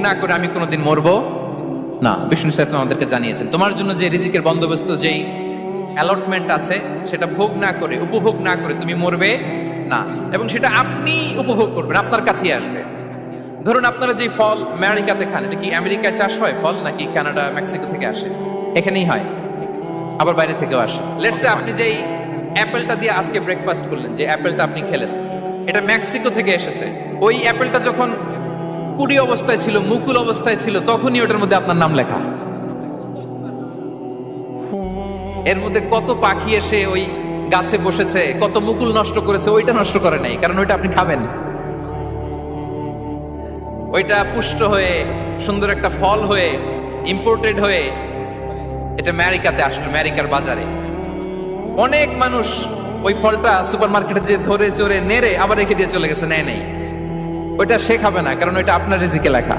না করে আমি কোনোদিন মরবো না। বিষ্ণু ইসলাম আমাদেরকে জানিয়েছেন তোমার জন্য যে রিজিকের বন্দোবস্ত, যেই অ্যালটমেন্ট আছে, সেটা ভোগ না করে, উপভোগ না করে তুমি মরবে না, এবং সেটা আপনি উপভোগ করবেন, আপনার কাছেই আসবে। ধরুন আপনারা যে ফল আমেরিকাতে খান, এটা কি আমেরিকায় চাষ হয় ফল, নাকি কানাডা মেক্সিকো থেকে আসে? এখানেই হয়, আবার বাইরে থেকেও আসে। লেটস সে আপনি যেই অ্যাপেলটা দিয়ে আজকে ব্রেকফাস্ট করলেন, যে অ্যাপেলটা আপনি খেলেন, এটা মেক্সিকো থেকে এসেছে। ওই অ্যাপেলটা যখন কুড়ি অবস্থায় ছিল, মুকুল অবস্থায় ছিল, তখনই ওটার মধ্যে আপনার নাম লেখা। এর মধ্যে কত পাখি এসে ওই গাছে বসেছে, কত মুকুল নষ্ট করেছে, ওইটা নষ্ট করে নাই, কারণ ওইটা আপনি খাবেন। ওইটা পুষ্ট হয়ে সুন্দর একটা ফল হয়ে ইম্পোর্টেড হয়ে এটা আমেরিকাতে আসলো, আমেরিকার বাজারে। অনেক মানুষ ওই ফলটা সুপার মার্কেটে যে ধরে চড়ে নেড়ে আবার রেখে দিয়ে চলে গেছে, নেয় নেই। ওইটা সে খাবে না, কারণ ওইটা আপনার রিজিকে লেখা।